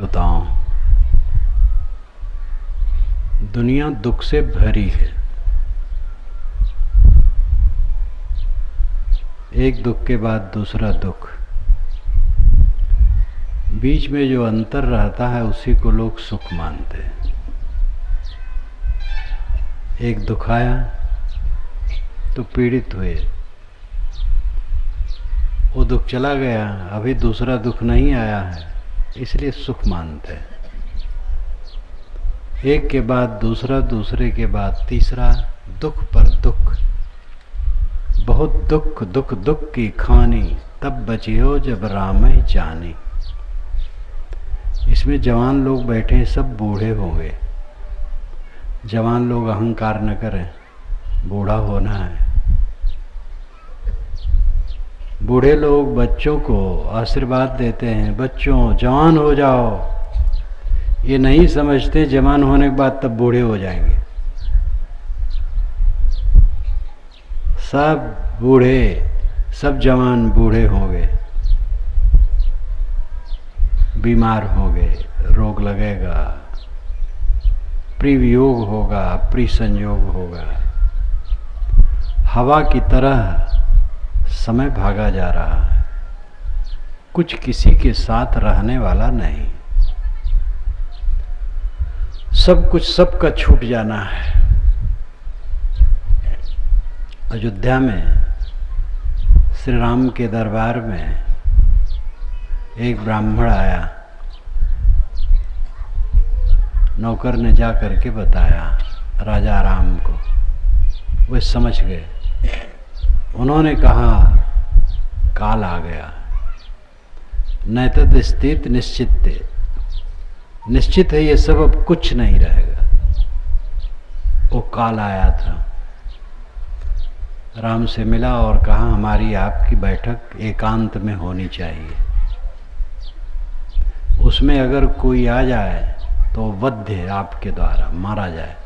बताऊं, दुनिया दुख से भरी है। एक दुख के बाद दूसरा दुख, बीच में जो अंतर रहता है उसी को लोग सुख मानते हैं। एक दुख आया तो पीड़ित हुए, वो दुख चला गया, अभी दूसरा दुख नहीं आया है इसलिए सुख मानते हैं। एक के बाद दूसरा, दूसरे के बाद तीसरा, दुख पर दुख, बहुत दुख दुख दुख की खानी, तब बची हो जब राम ही जानी। इसमें जवान लोग बैठे हैं, सब बूढ़े होंगे। जवान लोग अहंकार न करें, बूढ़ा होना है। बूढ़े लोग बच्चों को आशीर्वाद देते हैं, बच्चों जवान हो जाओ। ये नहीं समझते जवान होने के बाद तब बूढ़े हो जाएंगे। सब बूढ़े, सब जवान बूढ़े होंगे, बीमार होंगे, रोग लगेगा, प्रिवियोग होगा, प्रिसंयोग होगा। हवा की तरह समय भागा जा रहा है, कुछ किसी के साथ रहने वाला नहीं। सब कुछ सबका छूट जाना है। अयोध्या में श्री राम के दरबार में एक ब्राह्मण आया। नौकर ने जा करके बताया राजा राम को, वे समझ गए। उन्होंने कहा काल आ गया, नैतद स्थित निश्चित, निश्चित है ये सब, अब कुछ नहीं रहेगा। वो काल आया था, राम से मिला और कहा हमारी आपकी बैठक एकांत में होनी चाहिए। उसमें अगर कोई आ जाए तो वध्य आपके द्वारा मारा जाए।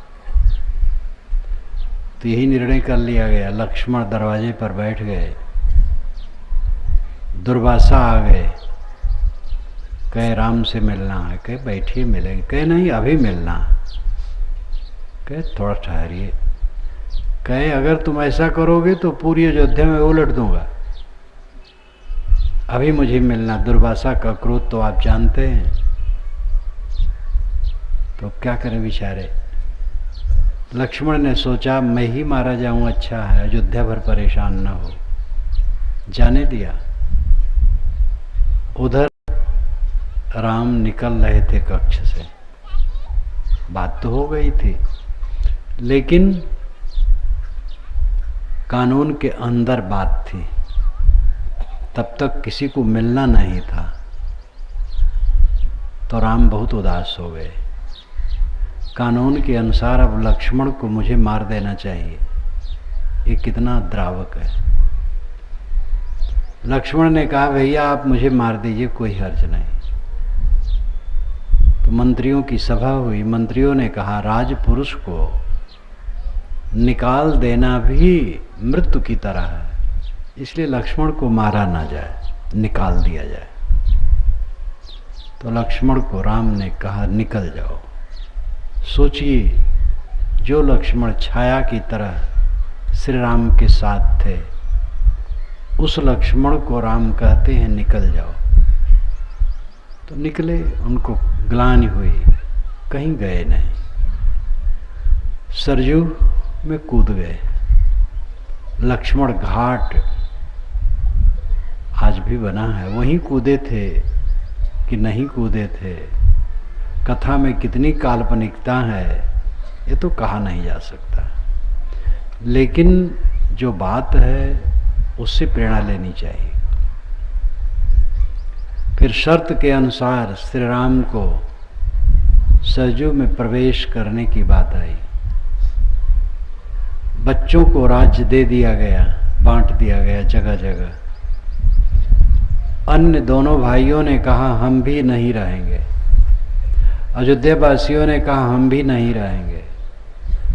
तो यही निर्णय कर लिया गया। लक्ष्मण दरवाजे पर बैठ गए, दुर्वासा आ गए, कहे राम से मिलना है। कहे बैठिए मिलेंगे। कहे नहीं अभी मिलना। कहे थोड़ा ठहरिए। कहे अगर तुम ऐसा करोगे तो पूरी अयोध्या में उलट दूंगा, अभी मुझे मिलना। दुर्वासा का क्रोध तो आप जानते हैं। तो क्या करें बेचारे। लक्ष्मण ने सोचा मैं ही मारा जाऊं, अच्छा है, अयोध्या भर परेशान न हो। जाने दिया। उधर राम निकल रहे थे कक्ष से। बात तो हो गई थी, लेकिन कानून के अंदर बात थी। तब तक किसी को मिलना नहीं था। तो राम बहुत उदास हो गए। कानून के अनुसार अब लक्ष्मण को मुझे मार देना चाहिए। ये कितना द्रावक है। लक्ष्मण ने कहा भैया आप मुझे मार दीजिए, कोई हर्ज नहीं। तो मंत्रियों की सभा हुई। मंत्रियों ने कहा राजपुरुष को निकाल देना भी मृत्यु की तरह है, इसलिए लक्ष्मण को मारा ना जाए, निकाल दिया जाए। तो लक्ष्मण को राम ने कहा निकल जाओ। सोचिए, जो लक्ष्मण छाया की तरह श्री राम के साथ थे, उस लक्ष्मण को राम कहते हैं निकल जाओ। तो निकले, उनको ग्लानि हुई, कहीं गए नहीं। सरजू में कूद गए। लक्ष्मण घाट आज भी बना है, वहीं कूदे थे कि नहीं कूदे थे। कथा में कितनी काल्पनिकता है ये तो कहा नहीं जा सकता, लेकिन जो बात है उससे प्रेरणा लेनी चाहिए। फिर शर्त के अनुसार श्री राम को सरजू में प्रवेश करने की बात आई। बच्चों को राज्य दे दिया गया, बांट दिया गया जगह जगह। अन्य दोनों भाइयों ने कहा हम भी नहीं रहेंगे। अयोध्या वासियों ने कहा हम भी नहीं रहेंगे।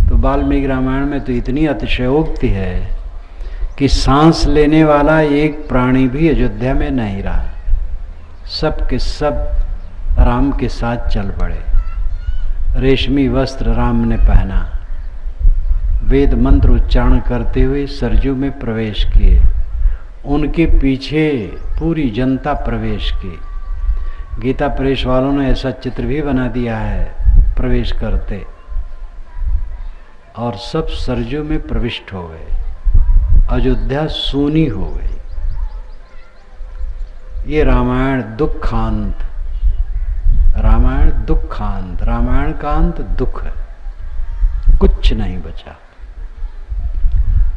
तो वाल्मीकि रामायण में तो इतनी अतिशयोक्ति है कि सांस लेने वाला एक प्राणी भी अयोध्या में नहीं रहा। सब के सब राम के साथ चल पड़े। रेशमी वस्त्र राम ने पहना, वेद मंत्र उच्चारण करते हुए सरजू में प्रवेश किए। उनके पीछे पूरी जनता प्रवेश की। गीता प्रेस वालों ने ऐसा चित्र भी बना दिया है प्रवेश करते, और सब सरजू में प्रविष्ट हो गए। अयोध्या सूनी हो गई। ये रामायण दुखांत, रामायण दुखांत, रामायण का अंत दुख है, कुछ नहीं बचा।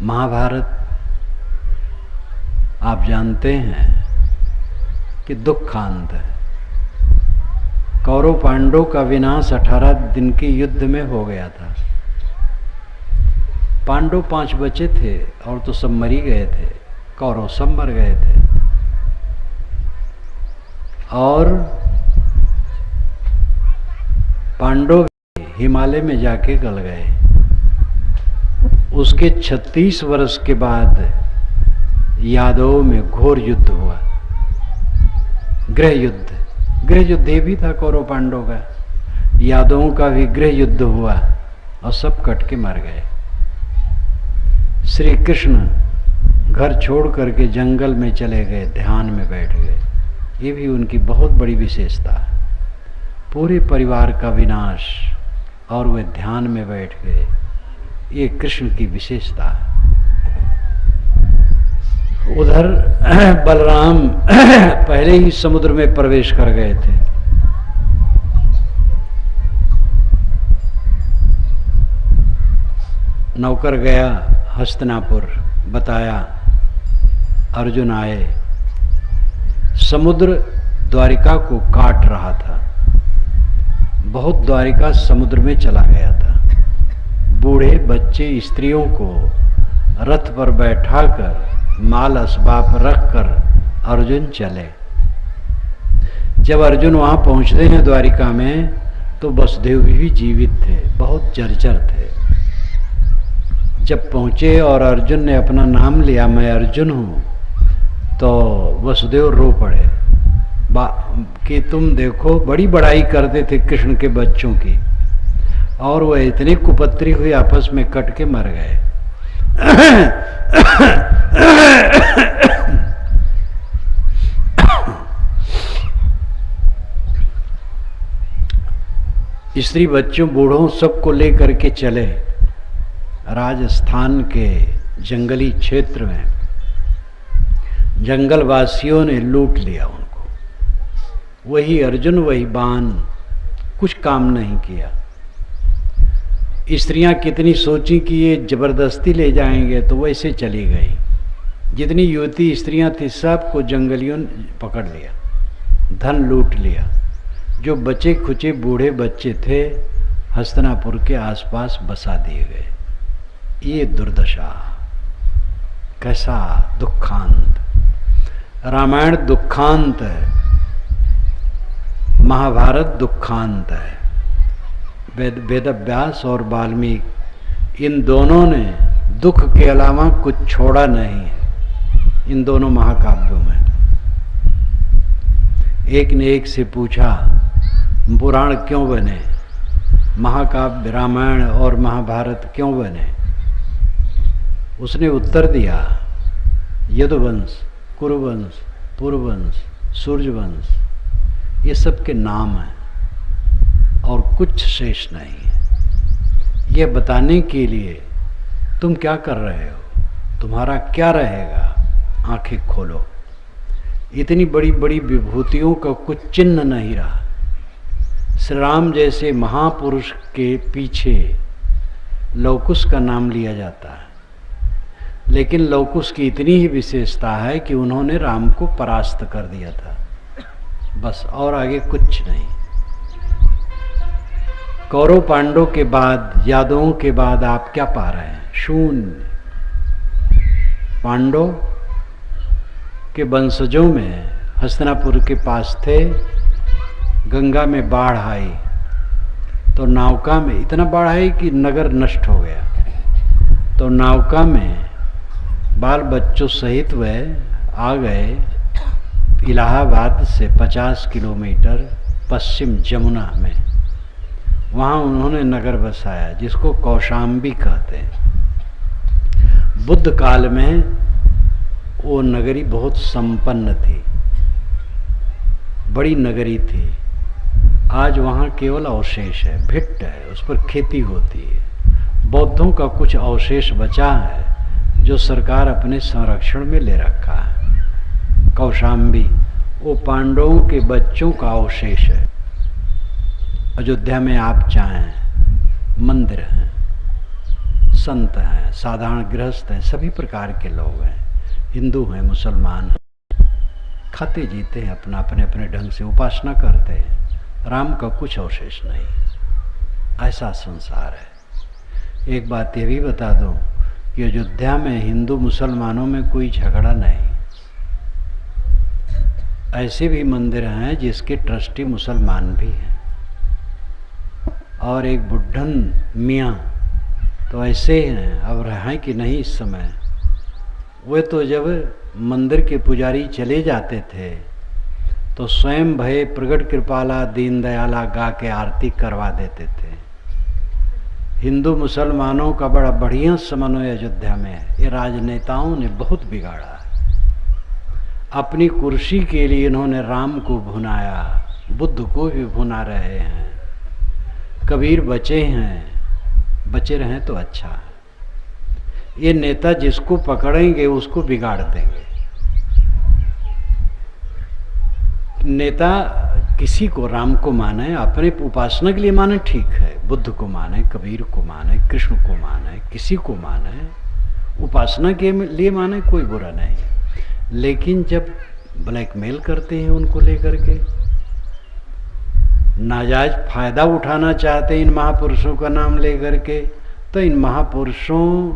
महाभारत आप जानते हैं कि दुखांत है। कौरव पांडवों का विनाश 18 दिन के युद्ध में हो गया था। पांडव 5 बचे थे और तो सब मरी गए थे, कौरव सब मर गए थे। और पांडव हिमालय में जाके गल गए। उसके 36 वर्ष के बाद यादवों में घोर युद्ध हुआ, गृह युद्ध। गृह युद्ध ये भी था कौरव पांडव का, यादवों का भी गृह युद्ध हुआ और सब कट के मर गए। श्री कृष्ण घर छोड़ करके जंगल में चले गए, ध्यान में बैठ गए। ये भी उनकी बहुत बड़ी विशेषता है। पूरे परिवार का विनाश और वे ध्यान में बैठ गए, ये कृष्ण की विशेषता है। उधर बलराम पहले ही समुद्र में प्रवेश कर गए थे। नौकर गया हस्तिनापुर, बताया, अर्जुन आए। समुद्र द्वारिका को काट रहा था, बहुत द्वारिका समुद्र में चला गया था। बूढ़े बच्चे स्त्रियों को रथ पर बैठाकर माल असबाब रखकर अर्जुन चले। जब अर्जुन वहां पहुंचते हैं द्वारिका में, तो वसुदेव भी जीवित थे, बहुत जर्जर थे। जब पहुंचे और अर्जुन ने अपना नाम लिया, मैं अर्जुन हूं, तो वसुदेव रो पड़े कि तुम देखो, बड़ी बड़ाई करते थे कृष्ण के बच्चों की, और वह इतने कुपत्री हुए आपस में कट के मर गए। स्त्री बच्चों बूढ़ों सबको लेकर के चले राजस्थान के जंगली क्षेत्र में। जंगलवासियों ने लूट लिया उनको। वही अर्जुन, वही बाण, कुछ काम नहीं किया। स्त्रियां कितनी सोची कि ये जबरदस्ती ले जाएंगे, तो वैसे चली गई। जितनी युवती स्त्रियां थी सबको जंगलियों ने पकड़ लिया, धन लूट लिया। जो बचे खुचे बूढ़े बच्चे थे हस्तिनापुर के आसपास बसा दिए गए। ये दुर्दशा, कैसा दुखांत। रामायण दुखांत है, महाभारत दुखांत है। वेदव्यास और वाल्मीकि इन दोनों ने दुख के अलावा कुछ छोड़ा नहीं है इन दोनों महाकाव्यों में। एक ने एक से पूछा पुराण क्यों बने, महाकाव्य रामायण और महाभारत क्यों बने? उसने उत्तर दिया, यदुवंश, कुरुवंश, पुरुवंश, सूर्यवंश, ये सब के नाम हैं और कुछ शेष नहीं है। यह बताने के लिए तुम क्या कर रहे हो, तुम्हारा क्या रहेगा, आंखें खोलो। इतनी बड़ी बड़ी विभूतियों का कुछ चिन्ह नहीं रहा। श्री राम जैसे महापुरुष के पीछे लवकुश का नाम लिया जाता है, लेकिन लवकुश की इतनी ही विशेषता है कि उन्होंने राम को परास्त कर दिया था, बस, और आगे कुछ नहीं। कौरव पांडवों के बाद, यादवों के बाद आप क्या पा रहे हैं? शून्य। पांडव के वंशजों में हस्तिनापुर के पास थे, गंगा में बाढ़ आई तो नौका में, इतना बाढ़ आई कि नगर नष्ट हो गया, तो नौका में बाल बच्चों सहित वह आ गए इलाहाबाद से 50 किलोमीटर पश्चिम जमुना में, वहाँ उन्होंने नगर बसाया जिसको कौशाम्बी कहते हैं। बुद्ध काल में वो नगरी बहुत संपन्न थी, बड़ी नगरी थी। आज वहाँ केवल अवशेष है, भिट्ट है, उस पर खेती होती है। बौद्धों का कुछ अवशेष बचा है जो सरकार अपने संरक्षण में ले रखा है। कौशाम्बी वो पांडवों के बच्चों का अवशेष है। अयोध्या में आप चाहें, मंदिर हैं, संत हैं, साधारण गृहस्थ हैं, सभी प्रकार के लोग हैं, हिंदू हैं, मुसलमान हैं, खाते जीते हैं, अपना अपने अपने ढंग से उपासना करते हैं। राम का कुछ अवशेष नहीं, ऐसा संसार है। एक बात ये भी बता दूं कि अयोध्या में हिंदू मुसलमानों में कोई झगड़ा नहीं। ऐसे भी मंदिर हैं जिसके ट्रस्टी मुसलमान भी हैं, और एक बुढ़न मियाँ तो ऐसे हैं, अब रहें कि नहीं इस समय। वे तो जब मंदिर के पुजारी चले जाते थे तो स्वयं भय प्रगट कृपाला दीन दयाला गा के आरती करवा देते थे। हिंदू मुसलमानों का बड़ा बढ़िया समन्वय अयोध्या में है। ये राजनेताओं ने बहुत बिगाड़ा। अपनी कुर्सी के लिए इन्होंने राम को भुनाया, बुद्ध को भी भुना रहे हैं। कबीर बचे हैं, बचे रहें तो अच्छा है। ये नेता जिसको पकड़ेंगे उसको बिगाड़ देंगे। नेता किसी को, राम को माने, अपने उपासना के लिए माने, ठीक है, बुद्ध को माने, कबीर को माने, कृष्ण को माने, किसी को माने, उपासना के लिए माने, कोई बुरा नहीं। लेकिन जब ब्लैकमेल करते हैं उनको लेकर के, नाजायज फायदा उठाना चाहते हैं इन महापुरुषों का नाम लेकर के, तो इन महापुरुषों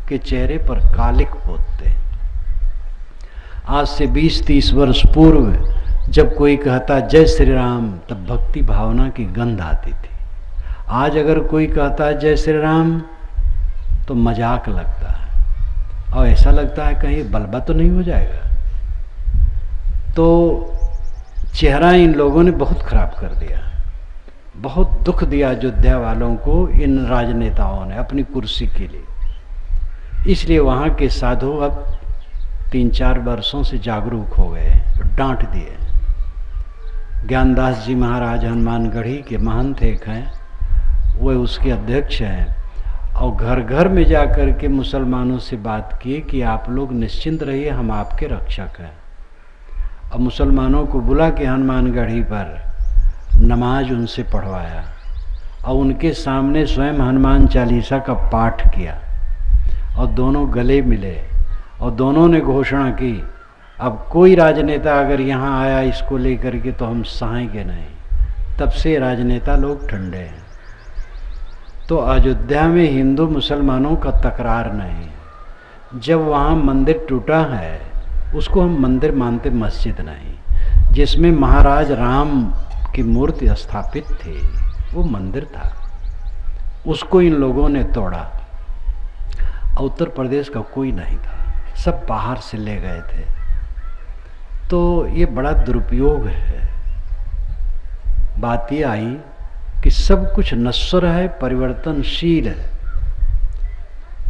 के चेहरे पर कालिक पोतते हैं। आज से 20-30 वर्ष पूर्व जब कोई कहता जय श्री राम, तब भक्ति भावना की गंध आती थी। आज अगर कोई कहता है जय श्री राम तो मजाक लगता है, और ऐसा लगता है कहीं बलबा तो नहीं हो जाएगा। तो चेहरा इन लोगों ने बहुत खराब कर दिया, बहुत दुख दिया अयोध्या वालों को इन राजनेताओं ने अपनी कुर्सी के लिए। इसलिए वहाँ के साधु अब 3-4 वर्षों से जागरूक हो गए, डांट दिए। ज्ञानदास जी महाराज हनुमानगढ़ी के महंत एक हैं, वो उसके अध्यक्ष हैं, और घर घर में जाकर के मुसलमानों से बात किए कि आप लोग निश्चिंत रहिए, हम आपके रक्षक हैं। और मुसलमानों को बुला के हनुमानगढ़ी पर नमाज उनसे पढ़वाया, और उनके सामने स्वयं हनुमान चालीसा का पाठ किया, और दोनों गले मिले, और दोनों ने घोषणा की अब कोई राजनेता अगर यहाँ आया इसको लेकर के तो हम सहेंगे नहीं। तब से राजनेता लोग ठंडे हैं। तो अयोध्या में हिंदू मुसलमानों का तकरार नहीं। जब वहाँ मंदिर टूटा है उसको हम मंदिर मानते, मस्जिद नहीं। जिसमें महाराज राम की मूर्ति स्थापित थी वो मंदिर था, उसको इन लोगों ने तोड़ा। उत्तर प्रदेश का कोई नहीं था, सब बाहर से ले गए थे। तो ये बड़ा दुरुपयोग है। बात ये आई कि सब कुछ नश्वर है, परिवर्तनशील है।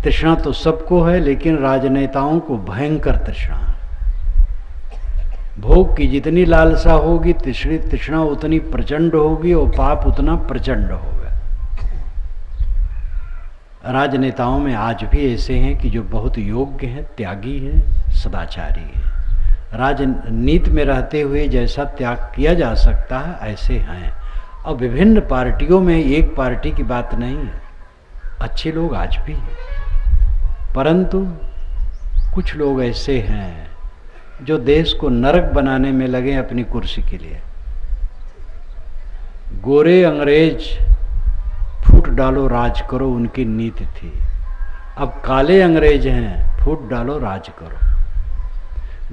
तृष्णा तो सबको है, लेकिन राजनेताओं को भयंकर तृष्णा है। भोग की जितनी लालसा होगी, तृष्णा उतनी प्रचंड होगी, और पाप उतना प्रचंड होगा। राजनेताओं में आज भी ऐसे हैं कि जो बहुत योग्य हैं, त्यागी हैं, सदाचारी हैं। राजनीति में रहते हुए जैसा त्याग किया जा सकता है ऐसे हैं। और विभिन्न पार्टियों में एक पार्टी की बात नहीं है, अच्छे लोग आज भी हैं, परंतु कुछ लोग ऐसे हैं जो देश को नरक बनाने में लगे अपनी कुर्सी के लिए। गोरे अंग्रेज फूट डालो राज करो, उनकी नीति थी। अब काले अंग्रेज हैं, फूट डालो राज करो।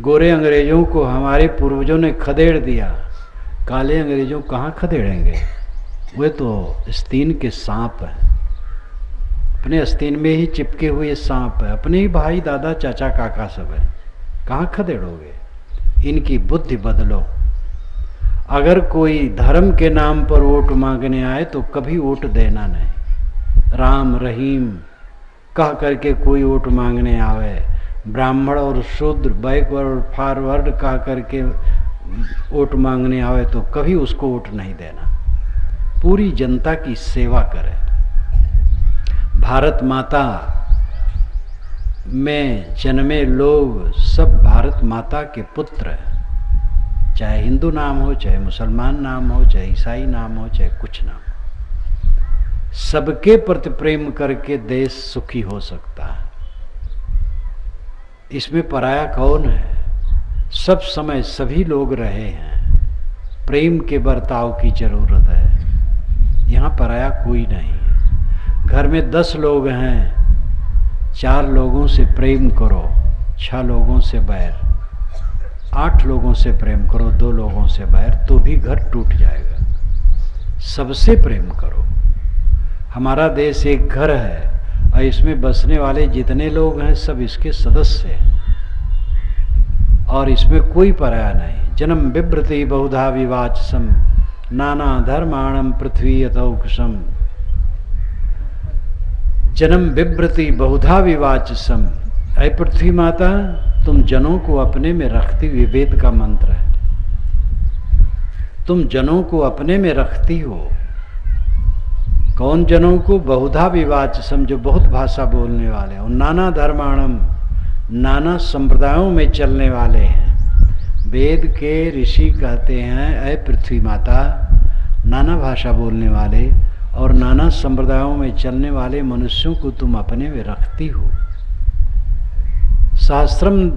गोरे अंग्रेजों को हमारे पूर्वजों ने खदेड़ दिया, काले अंग्रेजों कहाँ खदेड़ेंगे? वे तो आस्तीन के सांप हैं, अपने आस्तीन में ही चिपके हुए सांप है, अपने ही भाई दादा चाचा काका सब है, कहाँ खदेड़ोगे? इनकी बुद्धि बदलो। अगर कोई धर्म के नाम पर वोट मांगने आए तो कभी वोट देना नहीं। राम रहीम कह करके कोई वोट मांगने आवे, ब्राह्मण और शूद्र, बैकवर्ड और फॉरवर्ड कह करके वोट मांगने आवे तो कभी उसको वोट नहीं देना। पूरी जनता की सेवा करे। भारत माता में जन्मे लोग सब भारत माता के पुत्र हैं, चाहे हिंदू नाम हो, चाहे मुसलमान नाम हो, चाहे ईसाई नाम हो, चाहे कुछ नाम हो। सबके प्रति प्रेम करके देश सुखी हो सकता है। इसमें पराया कौन है? सब समय सभी लोग रहे हैं, प्रेम के बर्ताव की जरूरत है। यहाँ पराया कोई नहीं है। घर में 10 लोग हैं, 4 लोगों से प्रेम करो, 6 लोगों से बैर, 8 लोगों से प्रेम करो, 2 लोगों से बैर, तो भी घर टूट जाएगा। सबसे प्रेम करो। हमारा देश एक घर है और इसमें बसने वाले जितने लोग हैं सब इसके सदस्य हैं और इसमें कोई पराया नहीं। जन्म बिभ्रति बहुधा विवाचसम नाना धर्माणम पृथ्वी यथौक्षम। जन्म बिभ्रति बहुधा विवाचसम। ऐ पृथ्वी माता, तुम जनों को अपने में रखती, विवेद का मंत्र है। तुम जनों को अपने में रखती हो। कौन जनों को? बहुधा विवाचसम, जो बहुत भाषा बोलने वाले हो। नाना धर्माणम, नाना संप्रदायों में चलने वाले हैं। वेद के ऋषि कहते हैं, ऐ पृथ्वी माता, नाना भाषा बोलने वाले और नाना संप्रदायों में चलने वाले मनुष्यों को तुम अपने में रखती हो। सहस्रम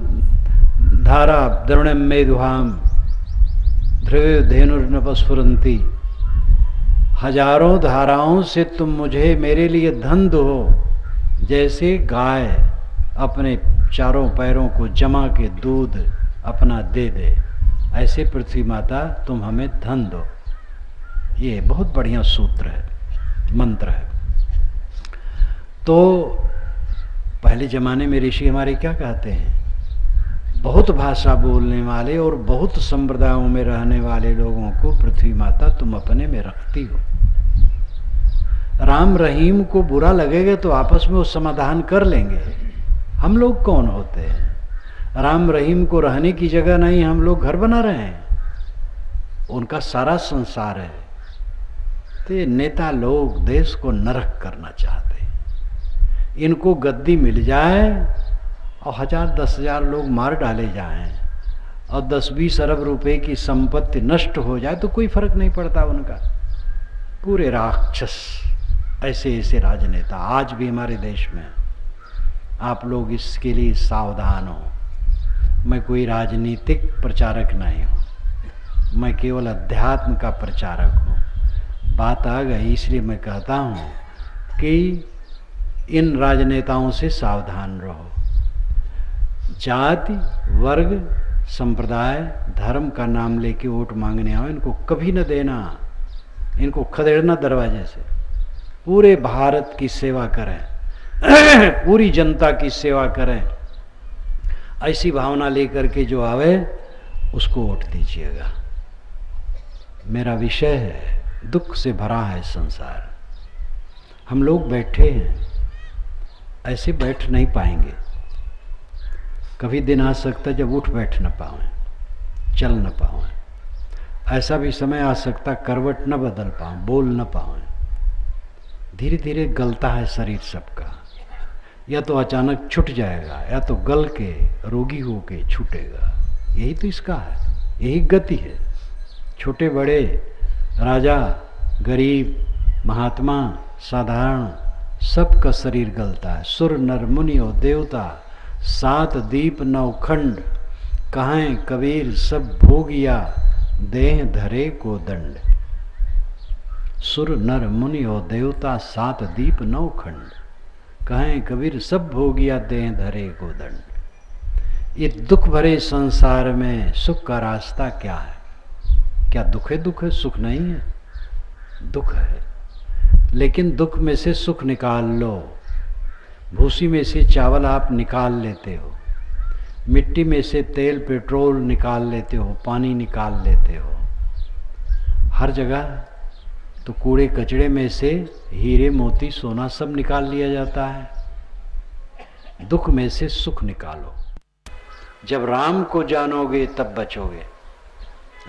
धारा द्रवणम मेधुहाम ध्रुव धेनुर्नपस्फुरंती। हजारों धाराओं से तुम मुझे, मेरे लिए धन दो। जैसे गाय अपने चारों पैरों को जमा के दूध अपना दे दे, ऐसे पृथ्वी माता तुम हमें धन दो। ये बहुत बढ़िया सूत्र है, मंत्र है। तो पहले जमाने में ऋषि हमारे क्या कहते हैं? बहुत भाषा बोलने वाले और बहुत संप्रदायों में रहने वाले लोगों को पृथ्वी माता तुम अपने में रखती हो। राम रहीम को बुरा लगेगा तो आपस में वो समाधान कर लेंगे। हम लोग कौन होते हैं? राम रहीम को रहने की जगह नहीं, हम लोग घर बना रहे हैं। उनका सारा संसार है। तो ये नेता लोग देश को नरक करना चाहते हैं। इनको गद्दी मिल जाए और 1000-10,000 लोग मार डाले जाएं और 10-20 अरब रुपए की संपत्ति नष्ट हो जाए तो कोई फर्क नहीं पड़ता उनका। पूरे राक्षस ऐसे ऐसे राजनेता आज भी हमारे देश में। आप लोग इसके लिए सावधान हो। मैं कोई राजनीतिक प्रचारक नहीं हूँ, मैं केवल अध्यात्म का प्रचारक हूँ। बात आ गई इसलिए मैं कहता हूँ कि इन राजनेताओं से सावधान रहो। जाति, वर्ग, संप्रदाय, धर्म का नाम लेके वोट मांगने आओ, इनको कभी न देना। इनको खदेड़ना दरवाजे से। पूरे भारत की सेवा करें, पूरी जनता की सेवा करें। ऐसी भावना लेकर के जो आवे उसको वोट दीजिएगा। मेरा विषय है, दुख से भरा है संसार। हम लोग बैठे हैं, ऐसे बैठ नहीं पाएंगे। कभी दिन आ सकता है जब उठ बैठ न पाएं, चल न पाएं। ऐसा भी समय आ सकता करवट न बदल पाएं, बोल न पाएं। धीरे धीरे गलता है शरीर सबका। या तो अचानक छूट जाएगा या तो गल के रोगी होके छूटेगा। यही तो इसका है, यही गति है। छोटे बड़े, राजा, गरीब, महात्मा, साधारण, सबका शरीर गलता है। सुर नर मुनि और देवता, 7 दीप 9 खंड, कहें कबीर सब भोगिया, देह धरे को दंड। सुर नर मुनि और देवता, 7 दीप 9 खंड, कहें कबीर सब भोगिया, देह धरे को दंड। ये दुख भरे संसार में सुख का रास्ता क्या है? क्या दुख है? दुख है, सुख नहीं है, दुख है। लेकिन दुख में से सुख निकाल लो। भूसी में से चावल आप निकाल लेते हो, मिट्टी में से तेल पेट्रोल निकाल लेते हो, पानी निकाल लेते हो। हर जगह तो कूड़े कचड़े में से हीरे मोती सोना सब निकाल लिया जाता है। दुख में से सुख निकालो। जब राम को जानोगे तब बचोगे।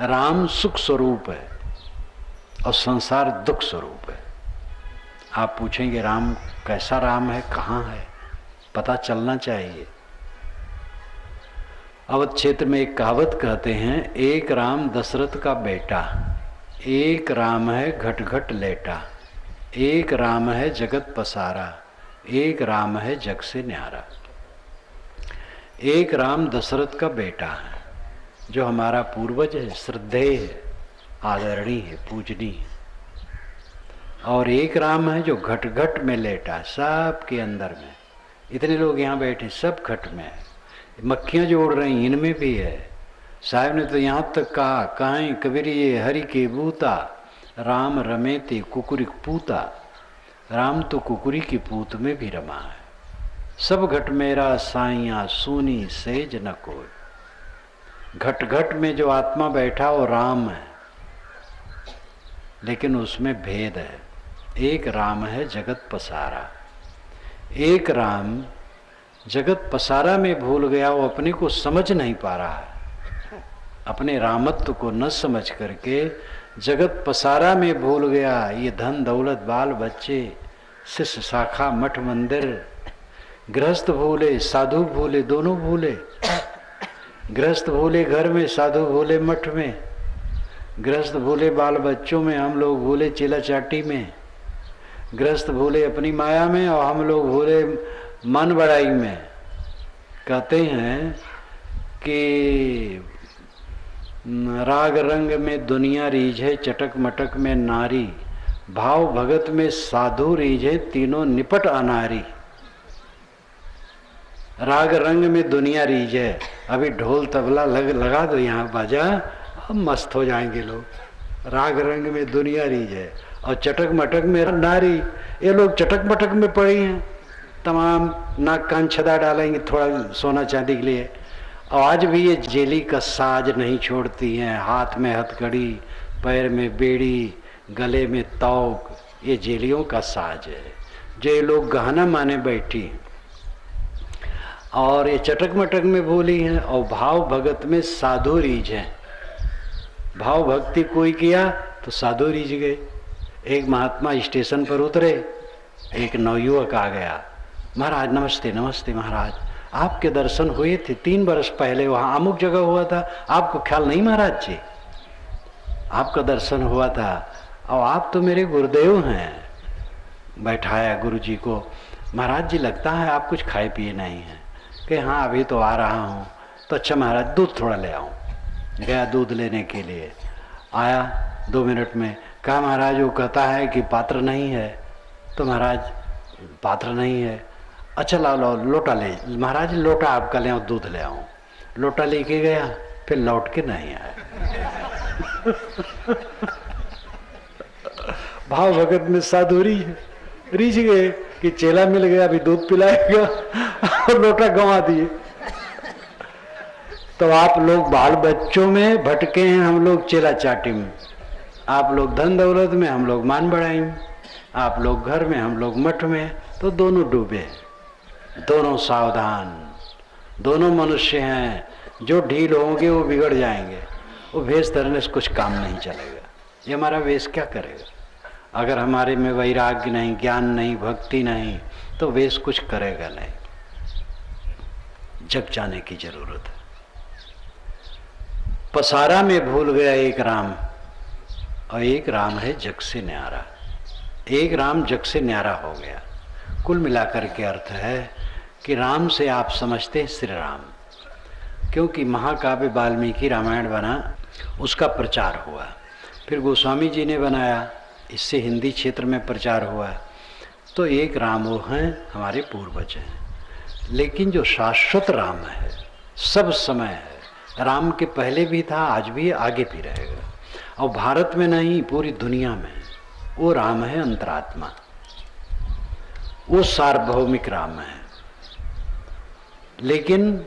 राम सुख स्वरूप है और संसार दुख स्वरूप है। आप पूछेंगे राम कैसा राम है, कहाँ है, पता चलना चाहिए। अवध क्षेत्र में एक कहावत कहते हैं, एक राम दशरथ का बेटा, एक राम है घट घट लेटा, एक राम है जगत पसारा, एक राम है जग से न्यारा। एक राम दशरथ का बेटा है जो हमारा पूर्वज है, श्रद्धेय है, आदरणीय है, पूजनीय है। और एक राम है जो घट घट में लेटा, सबके अंदर में। इतने लोग यहाँ बैठे सब घट में है। मक्खियाँ जो उड़ रही इनमें भी है। साहब ने तो यहाँ तक कहा, कहीं कबीर ये हरि के बूता, राम रमे ते कुकुरी पूता। राम तो कुकुरी की पूत में भी रमा है। सब घट मेरा साइया सूनी सेज न कोई। घट घट में जो आत्मा बैठा वो राम है, लेकिन उसमें भेद है। एक राम है जगत पसारा। एक राम जगत पसारा में भूल गया, वो अपने को समझ नहीं पा रहा है। अपने रामत्व को न समझ करके जगत पसारा में भूल गया। ये धन दौलत बाल बच्चे, शिष्य शाखा मठ मंदिर, गृहस्थ भूले साधु भूले, दोनों भूले। गृहस्थ भूले घर में, साधु भूले मठ में। गृहस्थ भूले बाल बच्चों में, हम लोग भूले चेला चाटी में। गृहस्थ भूले अपनी माया में और हम लोग भूले मन बड़ाई में। कहते हैं कि राग रंग में दुनिया रीझे, चटक मटक में नारी, भाव भगत में साधु रीझे, तीनों निपट अनारी। राग रंग में दुनिया रीझे। अभी ढोल तबला लगा दो यहाँ बाजा, अब मस्त हो जाएंगे लोग। राग रंग में दुनिया रीझे और चटक मटक में नारी। ये लोग चटक मटक में पड़ी हैं, तमाम नाक कान छदा डालेंगे थोड़ा सोना चांदी के लिए। और आज भी ये जेली का साज नहीं छोड़ती हैं। हाथ में हथकड़ी, पैर में बेड़ी, गले में तौक, ये जेलियों का साज है जो ये लोग गहना माने बैठी। और ये चटक मटक में भूली हैं। और भाव भगत में साधु रीझ है। भाव भक्ति कोई किया तो साधु रीझ गए। एक महात्मा स्टेशन पर उतरे, एक नवयुवक आ गया। महाराज नमस्ते। नमस्ते महाराज, आपके दर्शन हुए थे 3 वर्ष पहले, वहाँ अमुक जगह हुआ था, आपको ख्याल नहीं महाराज जी? आपका दर्शन हुआ था और आप तो मेरे गुरुदेव हैं। बैठाया गुरु जी को। महाराज जी लगता है आप कुछ खाए पिए नहीं हैं। कि हाँ अभी तो आ रहा हूँ। तो अच्छा महाराज दूध थोड़ा ले आऊँ। गया दूध लेने के लिए, आया 2 मिनट में। कहा महाराज वो कहता है कि पात्र नहीं है। तो महाराज पात्र नहीं है, अच्छा लाओ लोटा ले। महाराज लोटा आपका ले आओ, दूध ले आऊँ। लोटा लेके गया, फिर लौट के नहीं आया। भाव भगत में साधु रीझ गए कि चेला मिल गया, अभी दूध पिलाएगा और लोटा गंवा दिए। तो आप लोग बाल बच्चों में भटके हैं, हम लोग चेला चाटी में। आप लोग धन दौलत में, हम लोग मान बढ़ाई में। आप लोग घर में, हम लोग मठ में। तो दोनों डूबे, दोनों सावधान। दोनों मनुष्य हैं, जो ढील होंगे वो बिगड़ जाएंगे। वो वेश धरने से कुछ काम नहीं चलेगा। ये हमारा वेश क्या करेगा? अगर हमारे में वैराग्य नहीं, ज्ञान नहीं, भक्ति नहीं, तो वेश कुछ करेगा नहीं। जग जाने की जरूरत है। पसारा में भूल गया एक राम, और एक राम है जग से न्यारा। एक राम जग से न्यारा हो गया। कुल मिलाकर के अर्थ है कि राम से आप समझते हैं श्री राम, क्योंकि महाकाव्य वाल्मीकि रामायण बना, उसका प्रचार हुआ। फिर गोस्वामी जी ने बनाया, इससे हिंदी क्षेत्र में प्रचार हुआ। तो एक राम वो हैं, हमारे पूर्वज हैं। लेकिन जो शाश्वत राम है, सब समय है। राम के पहले भी था, आज भी, आगे भी रहेगा। और भारत में नहीं, पूरी दुनिया में वो राम है अंतरात्मा। वो सार्वभौमिक राम है। लेकिन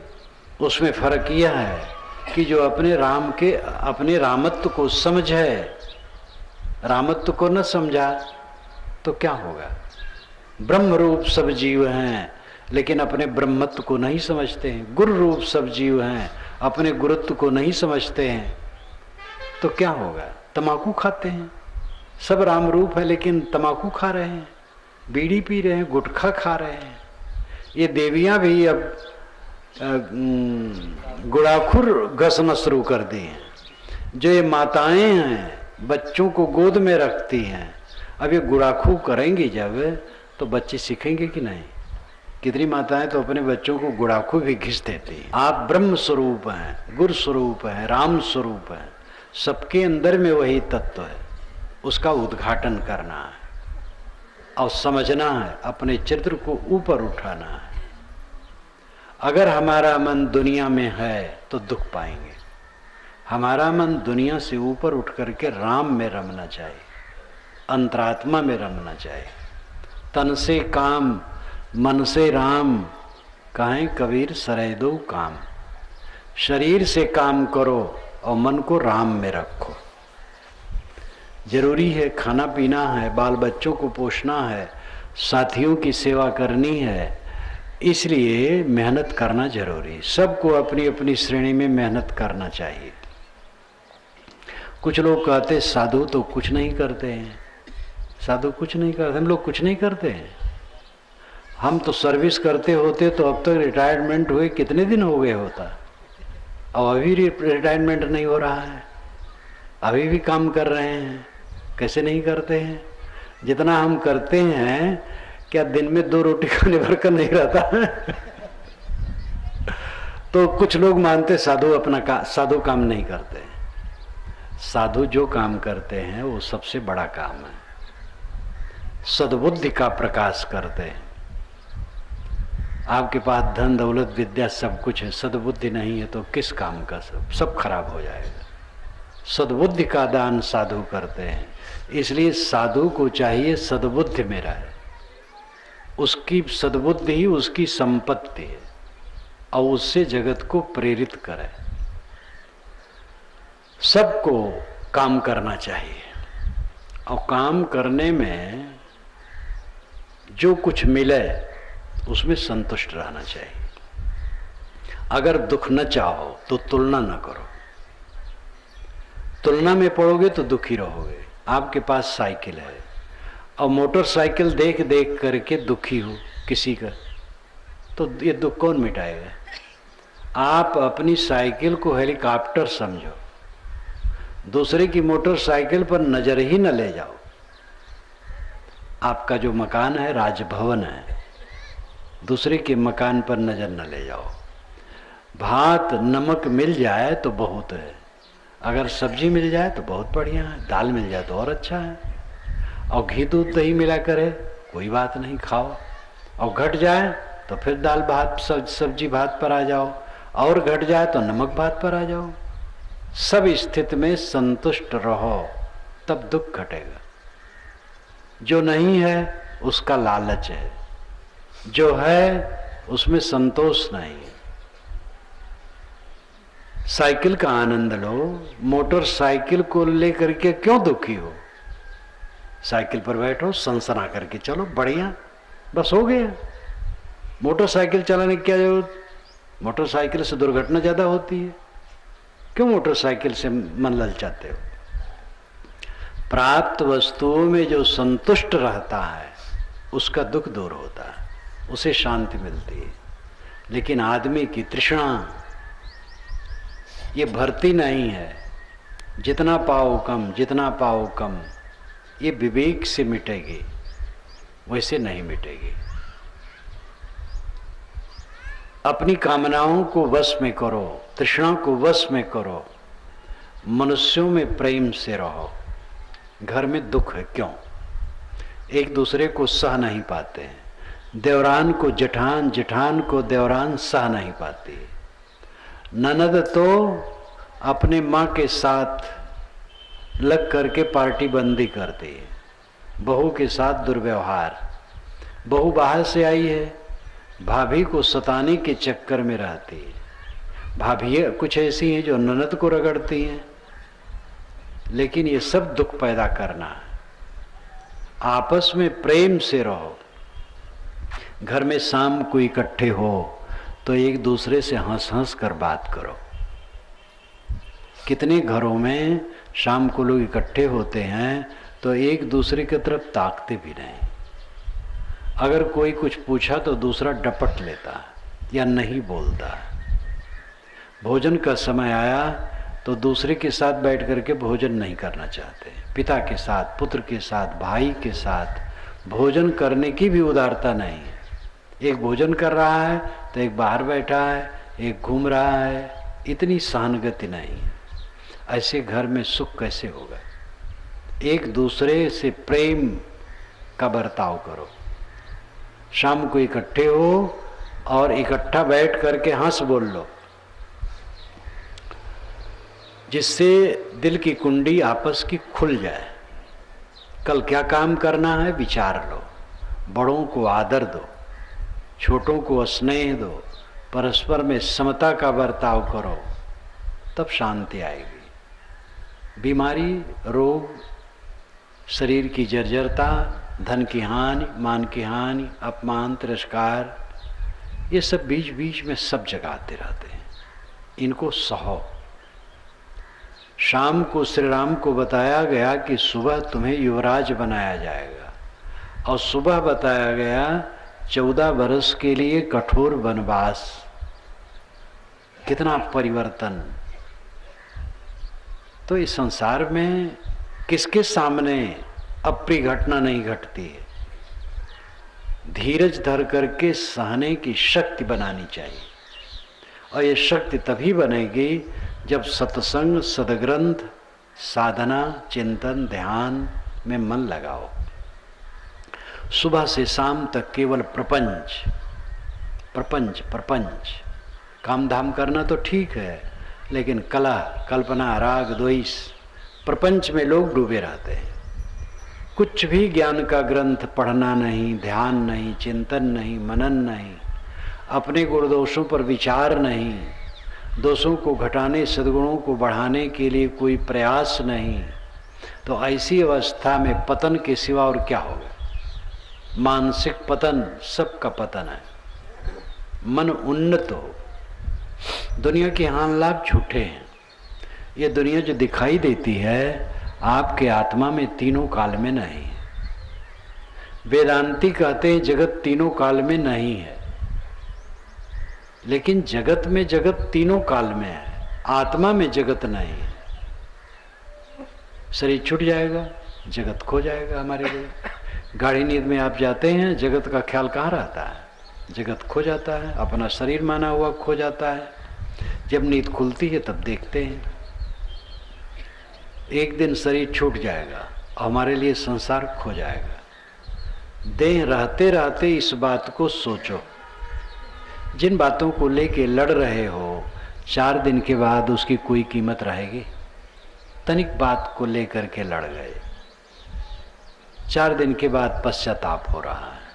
उसमें फर्क यह है कि जो अपने राम के, अपने रामत्व को समझे, रामत्व को न समझा तो क्या होगा। ब्रह्म रूप सब जीव हैं लेकिन अपने ब्रह्मत्व को नहीं समझते हैं। गुरु रूप सब जीव हैं, अपने गुरुत्व को नहीं समझते हैं, तो क्या होगा। तमाकू खाते हैं, सब राम रूप है लेकिन तमाकू खा रहे हैं, बीड़ी पी रहे हैं, गुटखा खा रहे हैं। ये देवियां भी अब गुड़ाखुर घसना शुरू कर दी हैं। जो ये माताएं हैं बच्चों को गोद में रखती हैं, अब ये गुड़ाखू करेंगी जब तो बच्चे सीखेंगे कि नहीं। कितनी माताएं तो अपने बच्चों को गुड़ाखू भी घिस देती हैं। आप ब्रह्म स्वरूप हैं, गुरु स्वरूप हैं, राम स्वरूप हैं, सबके अंदर में वही तत्व है, उसका उद्घाटन करना है और समझना है, अपने चित्र को ऊपर उठाना है। अगर हमारा मन दुनिया में है तो दुख पाएंगे। हमारा मन दुनिया से ऊपर उठ करके राम में रमना चाहिए, अंतरात्मा में रमना चाहिए। तन से काम मन से राम, कहें कबीर सरै दो काम। शरीर से काम करो और मन को राम में रखो। जरूरी है, खाना पीना है, बाल बच्चों को पोषना है, साथियों की सेवा करनी है, इसलिए मेहनत करना जरूरी। सबको अपनी अपनी श्रेणी में मेहनत करना चाहिए। कुछ लोग कहते साधु तो कुछ नहीं करते हैं, साधु कुछ नहीं करते। हम लोग कुछ नहीं करते हैं, हम तो सर्विस करते होते तो अब तक रिटायरमेंट हुए कितने दिन हो गए होता, और अभी रिटायरमेंट नहीं हो रहा है, अभी भी काम कर रहे हैं। कैसे नहीं करते हैं। जितना हम करते हैं, क्या दिन में 2 रोटी खाने भर कर नहीं रहता है। तो कुछ लोग मानते साधु साधु काम नहीं करते। साधु जो काम करते हैं वो सबसे बड़ा काम है, सद्बुद्धि का प्रकाश करते हैं। आपके पास धन दौलत विद्या सब कुछ है, सद्बुद्धि नहीं है तो किस काम का, सब खराब हो जाएगा। सद्बुद्धि का दान साधु करते हैं, इसलिए साधु को चाहिए सद्बुद्धि में रहे। उसकी सद्बुद्धि ही उसकी संपत्ति है और उससे जगत को प्रेरित करे। सबको काम करना चाहिए और काम करने में जो कुछ मिले उसमें संतुष्ट रहना चाहिए। अगर दुख न चाहो तो तुलना न करो, तुलना में पड़ोगे तो दुखी रहोगे। आपके पास साइकिल है और मोटरसाइकिल देख देख करके दुखी हो किसी का, तो ये दुख कौन मिटाएगा। आप अपनी साइकिल को हेलीकॉप्टर समझो, दूसरे की मोटरसाइकिल पर नजर ही न ले जाओ। आपका जो मकान है राजभवन है, दूसरे के मकान पर नजर न ले जाओ। भात नमक मिल जाए तो बहुत है, अगर सब्जी मिल जाए तो बहुत बढ़िया है, दाल मिल जाए तो और अच्छा है, और घी दूध दही मिला करे कोई बात नहीं, खाओ। और घट जाए तो फिर दाल भात सब्जी भात पर आ जाओ, और घट जाए तो नमक भात पर आ जाओ। सब स्थिति में संतुष्ट रहो, तब दुख घटेगा। जो नहीं है उसका लालच है, जो है उसमें संतोष नहीं है। साइकिल का आनंद लो, मोटरसाइकिल को लेकर के क्यों दुखी हो। साइकिल पर बैठो, सनसना करके चलो, बढ़िया, बस हो गया। मोटरसाइकिल चलाने की क्या जरूरत, मोटरसाइकिल से दुर्घटना ज्यादा होती है। क्यों मोटरसाइकिल से मन ललचाते हो। प्राप्त वस्तुओं में जो संतुष्ट रहता है उसका दुख दूर होता है, उसे शांति मिलती है। लेकिन आदमी की तृष्णा ये भरती नहीं है, जितना पाओ कम, जितना पाओ कम। ये विवेक से मिटेगी, वैसे नहीं मिटेगी। अपनी कामनाओं को वश में करो, तृष्णा को वश में करो, मनुष्यों में प्रेम से रहो। घर में दुख है क्यों, एक दूसरे को सह नहीं पाते हैं। देवरान को जेठान, जेठान को देवरान सह नहीं पाती। ननद तो अपने माँ के साथ लग करके पार्टी बंदी करती है, बहू के साथ दुर्व्यवहार। बहू बाहर से आई है, भाभी को सताने के चक्कर में रहती है। भाभी कुछ ऐसी हैं जो ननद को रगड़ती हैं, लेकिन ये सब दुख पैदा करना है। आपस में प्रेम से रहो। घर में शाम को इकट्ठे हो तो एक दूसरे से हंस हंस कर बात करो। कितने घरों में शाम को लोग इकट्ठे होते हैं तो एक दूसरे की तरफ ताकते भी नहीं। अगर कोई कुछ पूछा तो दूसरा डपट लेता या नहीं बोलता। भोजन का समय आया तो दूसरे के साथ बैठ करके भोजन नहीं करना चाहते। पिता के साथ, पुत्र के साथ, भाई के साथ भोजन करने की भी उदारता नहीं है। एक भोजन कर रहा है तो एक बाहर बैठा है, एक घूम रहा है, इतनी सहानुभूति नहीं है। ऐसे घर में सुख कैसे होगा? एक दूसरे से प्रेम का बर्ताव करो। शाम को इकट्ठे हो और इकट्ठा बैठ करके हंस बोल लो, जिससे दिल की कुंडी आपस की खुल जाए। कल क्या काम करना है विचार लो। बड़ों को आदर दो, छोटों को स्नेह दो, परस्पर में समता का बर्ताव करो, तब शांति आएगी। बीमारी, रोग, शरीर की जर्जरता, धन की हानि, मान की हानि, अपमान, तिरस्कार, ये सब बीच बीच में सब जगाते रहते हैं। इनको सहो। शाम को श्री राम को बताया गया कि सुबह तुम्हें युवराज बनाया जाएगा, और सुबह बताया गया 14 वर्ष के लिए कठोर वनवास। कितना परिवर्तन! तो इस संसार में किसके सामने अप्रिय घटना नहीं घटती है। धीरज धर करके सहने की शक्ति बनानी चाहिए, और ये शक्ति तभी बनेगी जब सत्संग, सदग्रंथ, साधना, चिंतन, ध्यान में मन लगाओ। सुबह से शाम तक केवल प्रपंच प्रपंच प्रपंच। काम धाम करना तो ठीक है, लेकिन कलह, कल्पना, राग, द्वेष, प्रपंच में लोग डूबे रहते हैं। कुछ भी ज्ञान का ग्रंथ पढ़ना नहीं, ध्यान नहीं, चिंतन नहीं, मनन नहीं, अपने गुण दोषों पर विचार नहीं, दोषों को घटाने, सद्गुणों को बढ़ाने के लिए कोई प्रयास नहीं, तो ऐसी अवस्था में पतन के सिवा और क्या होगा? मानसिक पतन, सबका पतन है। मन उन्नत हो। दुनिया के हान लाभ झूठे हैं। ये दुनिया जो दिखाई देती है आपके आत्मा में तीनों काल में नहीं है। वेदांती कहते हैं जगत तीनों काल में नहीं है, लेकिन जगत में जगत तीनों काल में है, आत्मा में जगत नहीं है। शरीर छूट जाएगा, जगत खो जाएगा। हमारे लिए गाढ़ी नींद में आप जाते हैं, जगत का ख्याल कहाँ रहता है? जगत खो जाता है, अपना शरीर माना हुआ खो जाता है। जब नींद खुलती है तब देखते हैं एक दिन शरीर छूट जाएगा, हमारे लिए संसार खो जाएगा। देह रहते रहते इस बात को सोचो। जिन बातों को लेके लड़ रहे हो, 4 दिन के बाद उसकी कोई कीमत रहेगी? तनिक बात को लेकर के लड़ गए, 4 दिन के बाद पश्चाताप हो रहा है।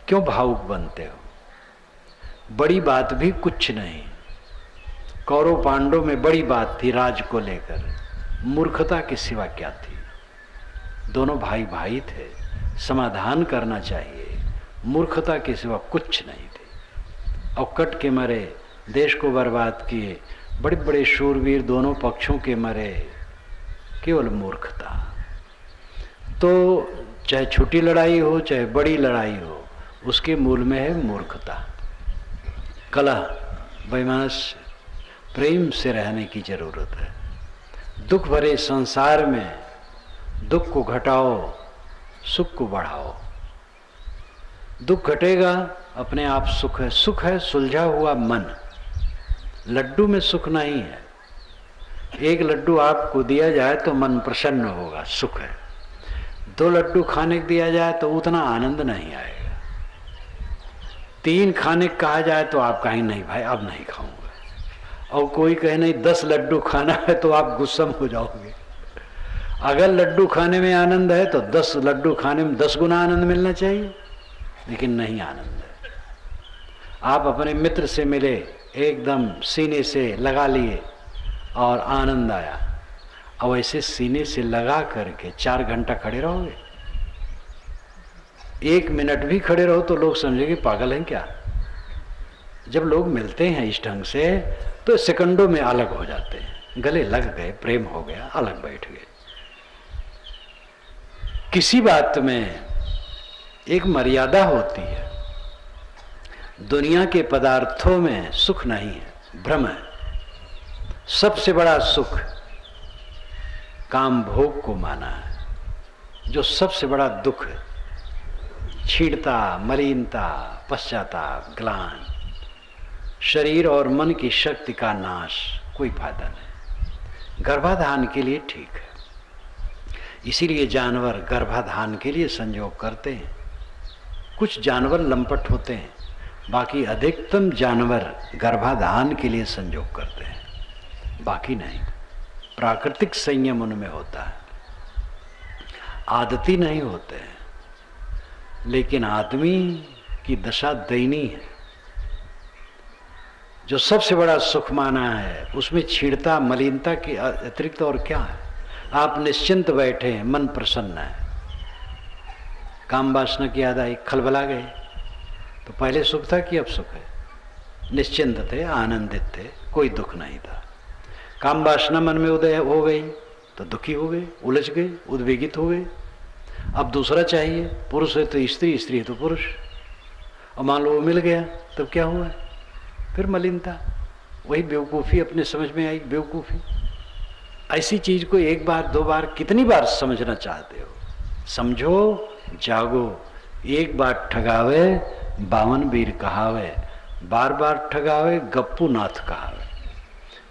क्यों भावुक बनते हो? बड़ी बात भी कुछ नहीं। कौरव पांडव में बड़ी बात थी राज को लेकर, मूर्खता के सिवा क्या थी? दोनों भाई भाई थे, समाधान करना चाहिए। मूर्खता के सिवा कुछ नहीं थे। और कट के मरे, देश को बर्बाद किए, बड़े बड़े शूरवीर दोनों पक्षों के मरे, केवल मूर्खता। तो चाहे छोटी लड़ाई हो चाहे बड़ी लड़ाई हो, उसके मूल में है मूर्खता। कलह, वैमनस्य, प्रेम से रहने की जरूरत है। दुख भरे संसार में दुख को घटाओ, सुख को बढ़ाओ। दुख घटेगा, अपने आप सुख है। सुख है सुलझा हुआ मन। लड्डू में सुख नहीं है। एक लड्डू आपको दिया जाए तो मन प्रसन्न होगा, सुख है। 2 लड्डू खाने को दिया जाए तो उतना आनंद नहीं आएगा। 3 खाने को कहा जाए तो आप कहें नहीं भाई अब नहीं खाऊंगा, और कोई कहे नहीं 10 लड्डू खाना है तो आप गुस्सम हो जाओगे। अगर लड्डू खाने में आनंद है तो 10 लड्डू खाने में 10 गुना आनंद मिलना चाहिए, लेकिन नहीं आनंद है। आप अपने मित्र से मिले, एकदम सीने से लगा लिए और आनंद आया। अब ऐसे सीने से लगा करके 4 घंटा खड़े रहोगे? 1 मिनट भी खड़े रहो तो लोग समझेंगे पागल हैं क्या। जब लोग मिलते हैं इस ढंग से तो सेकंडों में अलग हो जाते हैं, गले लग गए, प्रेम हो गया, अलग बैठ गए। किसी बात में एक मर्यादा होती है। दुनिया के पदार्थों में सुख नहीं है, भ्रम है। सबसे बड़ा सुख काम भोग को माना है। जो सबसे बड़ा दुख है, छीड़ता, मलिनता, पश्चाताप, ग्लान, शरीर और मन की शक्ति का नाश, कोई फायदा नहीं। गर्भाधान के लिए ठीक है, इसीलिए जानवर गर्भाधान के लिए संयोग करते हैं। कुछ जानवर लंपट होते हैं, बाकी अधिकतम जानवर गर्भाधान के लिए संयोग करते हैं, बाकी नहीं। प्राकृतिक संयम उनमें होता है, आदती नहीं होते हैं। लेकिन आदमी की दशा दयनीय है। जो सबसे बड़ा सुख माना है उसमें छीड़ता, मलिनता के अतिरिक्त और क्या है। आप निश्चिंत बैठे हैं, मन प्रसन्न है, काम वासना की याद आई, खलबला गए, तो पहले सुख था कि अब सुख है। निश्चिंत थे, आनंदित थे, कोई दुख नहीं था। काम वासना मन में उदय हो गई तो दुखी हो गए, उलझ गए, उद्वेगित हो गए। अब दूसरा चाहिए, पुरुष है तो स्त्री, स्त्री है तो पुरुष, और मान लो वो मिल गया तब क्या हुआ, फिर मलिनता। वही बेवकूफ़ी अपने समझ में आई, बेवकूफ़ी। ऐसी चीज को 1 बार 2 बार कितनी बार समझना चाहते हो? समझो, जागो। 1 बार ठगावे 52 वीर कहावे, बार बार ठगावे गप्पू नाथ कहावे।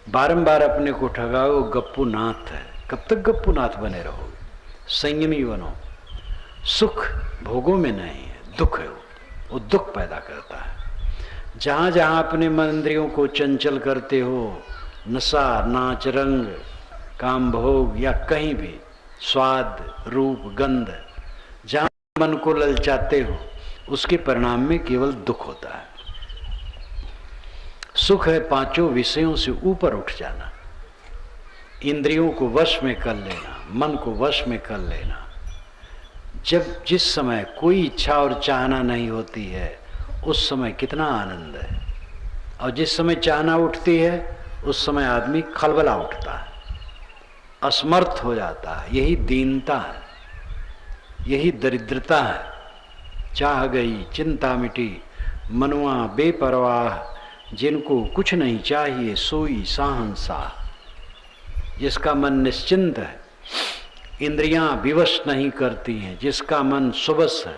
बारंबार अपने को ठगाओ, गप्पू नाथ है। कब तक गप्पू नाथ बने रहोगे? संयमी बनो। सुख भोगों में नहीं है, दुख है। वो दुख पैदा करता है। जहां जहां अपने मन इंद्रियों को चंचल करते हो, नशा, नाच, रंग, काम भोग या कहीं भी स्वाद, रूप, गंध, जहां मन को ललचाते हो, उसके परिणाम में केवल दुख होता है। सुख है 5 विषयों से ऊपर उठ जाना, इंद्रियों को वश में कर लेना, मन को वश में कर लेना। जब जिस समय कोई इच्छा और चाहना नहीं होती है उस समय कितना आनंद है, और जिस समय चाहना उठती है उस समय आदमी खलबला उठता है, असमर्थ हो जाता है। यही दीनता है, यही दरिद्रता है। चाह गई चिंता मिटी, मनुआ बेपरवाह, जिनको कुछ नहीं चाहिए सोई साहंसा। जिसका मन निश्चिंत है, इंद्रियां विवश नहीं करती हैं, जिसका मन सुबस है,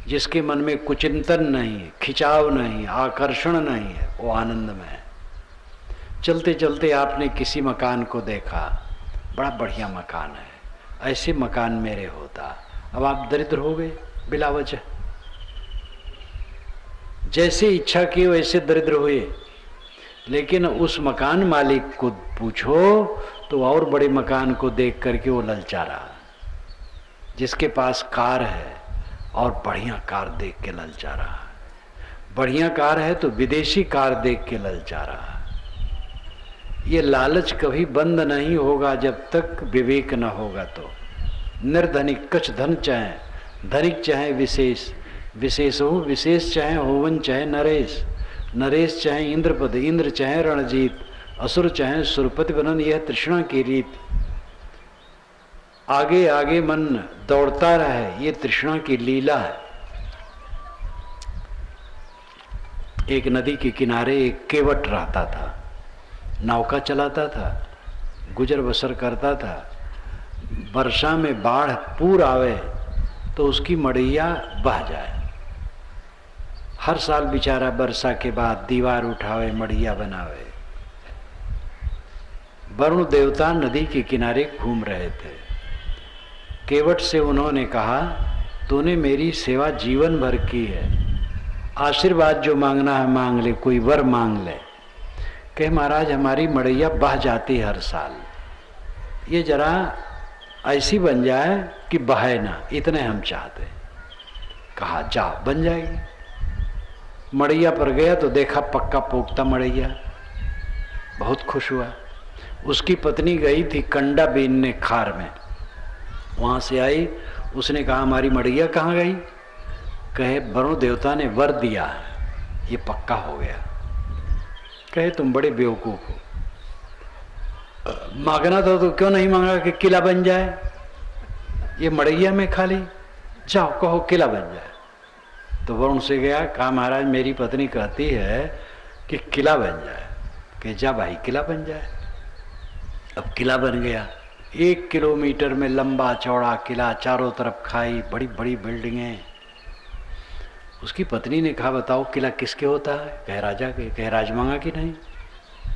जिसके मन में कुचिंतन नहीं है, खिंचाव नहीं, आकर्षण नहीं है, वो आनंद में है। चलते चलते आपने किसी मकान को देखा, बड़ा बढ़िया मकान है, ऐसे मकान मेरे होता। अब आप दरिद्र हो गए बिला वजह। जैसे इच्छा की वैसे दरिद्र हुए। लेकिन उस मकान मालिक को पूछो तो और बड़े मकान को देख करके वो ललचा रहा। जिसके पास कार है और बढ़िया कार देख के ललचा रहा, बढ़िया कार है तो विदेशी कार देख के ललचा रहा। ये लालच कभी बंद नहीं होगा जब तक विवेक न होगा। तो निर्धनिक कछ धन चाहे, धनिक चाहे विशेष, विशेष हो विशेष चाहे होवन चाहे नरेश, नरेश चाहे इंद्रपद, इंद्र चाहे रणजीत, असुर चाहे सुरपति बनन। यह तृष्णा की रीत। आगे आगे मन दौड़ता रहे, ये तृष्णा की लीला है। एक नदी के किनारे एक केवट रहता था, नौका चलाता था, गुजर बसर करता था। वर्षा में बाढ़ पूर आवे तो उसकी मड़ैया बह जाए। हर साल बेचारा वर्षा के बाद दीवार उठावे, मड़ैया बनावे। वरुण देवता नदी के किनारे घूम रहे थे। केवट से उन्होंने कहा, तूने मेरी सेवा जीवन भर की है, आशीर्वाद जो मांगना है मांग ले, कोई वर मांग ले। कहे महाराज हमारी मड़ैया बह जाती हर साल, ये जरा ऐसी बन जाए कि बहे ना, इतने हम चाहते। कहा जा बन जाएगी। मड़ैया पर गया तो देखा पक्का पोख्ता मड़ैया, बहुत खुश हुआ। उसकी पत्नी गई थी कंडा बीनने खार में, वहां से आई, उसने कहा हमारी मड़ैया कहाँ गई? कहे वरुण देवता ने वर दिया है, ये पक्का हो गया। कहे तुम बड़े बेवकूफ हो, मांगना था तो क्यों नहीं मांगा कि किला बन जाए? ये मड़ैया में खाली, जाओ कहो किला बन जाए। तो वरुण से गया, कहा महाराज मेरी पत्नी कहती है कि किला बन जाए। कि जा भाई किला बन जाए। अब किला बन गया, 1 किलोमीटर में लंबा चौड़ा किला, चारों तरफ खाई, बड़ी बड़ी बिल्डिंगें। उसकी पत्नी ने कहा बताओ किला किसके होता है? कह राजा के। कह राज मांगा कि नहीं?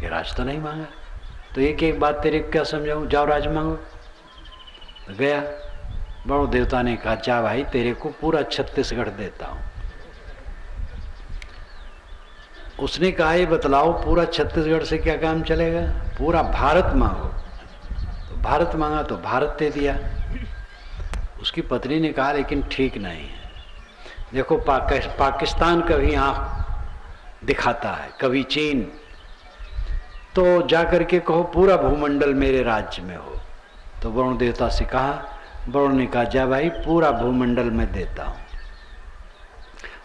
कह राज तो नहीं मांगा। तो एक एक बात तेरे क्या समझाऊं, जाओ राज मांगो। तो गया, वरुण देवता ने कहा जा भाई तेरे को पूरा छत्तीसगढ़ देता हूं। उसने कहा ये बतलाओ पूरा छत्तीसगढ़ से क्या काम चलेगा? पूरा भारत मांगो। तो भारत मांगा तो भारत दे दिया। उसकी पत्नी ने कहा लेकिन ठीक नहीं है, देखो पाकिस्तान कभी आंख दिखाता है, कभी चीन, तो जाकर के कहो पूरा भूमंडल मेरे राज्य में हो। तो वरुण देवता से कहा, वरुण ने कहा जा भाई पूरा भूमंडल में देता हूं।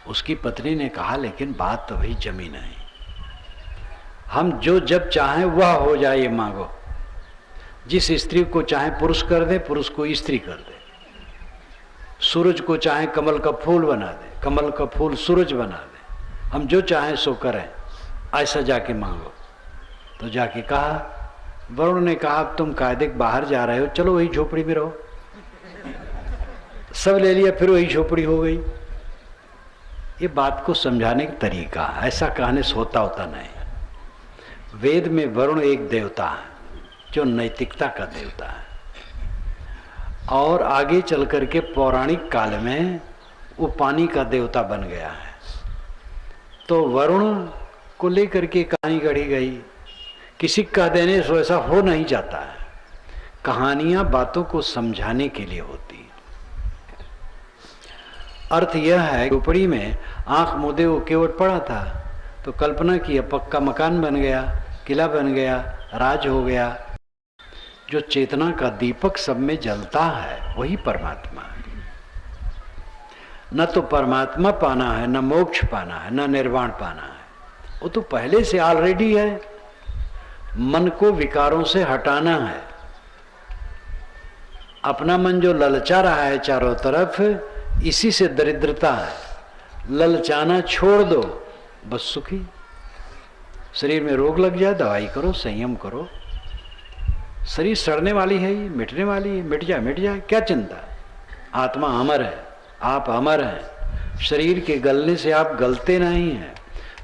उसकी पत्नी ने कहा लेकिन बात तो भाई जमी नहीं, हम जो जब चाहें वह हो जाए ये मांगो। जिस स्त्री को चाहे पुरुष कर दे, पुरुष को स्त्री कर दे। सूरज को चाहे कमल का फूल बना दे, कमल का फूल सूरज बना दे। हम जो चाहें सो करें, ऐसा जाके मांगो। तो जाके कहा, वरुण ने कहा अब तुम कायदे बाहर जा रहे हो, चलो वही झोपड़ी में रहो। सब ले लिया, फिर वही झोपड़ी हो गई। ये बात को समझाने का तरीका, ऐसा कहने से होता नहीं। वेद में वरुण एक देवता है जो नैतिकता का देवता है, और आगे चल करके पौराणिक काल में वो पानी का देवता बन गया है। तो वरुण को लेकर के कहानी गढ़ी गई। किसी कह देने से ऐसा हो नहीं जाता है, कहानियां बातों को समझाने के लिए होती है। अर्थ यह है, झोपड़ी में आंख मूंदे वो केवट पड़ा था, तो कल्पना की पक्का मकान बन गया, किला बन गया, राज हो गया। जो चेतना का दीपक सब में जलता है वही परमात्मा है। न तो परमात्मा पाना है, न मोक्ष पाना है, न निर्वाण पाना है, वो तो पहले से ऑलरेडी है। मन को विकारों से हटाना है। अपना मन जो ललचा रहा है चारों तरफ, इसी से दरिद्रता है। ललचाना छोड़ दो, बस सुखी। शरीर में रोग लग जाए दवाई करो, संयम करो। शरीर सड़ने वाली है, मिटने वाली है, मिट जाए मिट जाए, क्या चिंता। आत्मा अमर है, आप अमर हैं। शरीर के गलने से आप गलते नहीं हैं,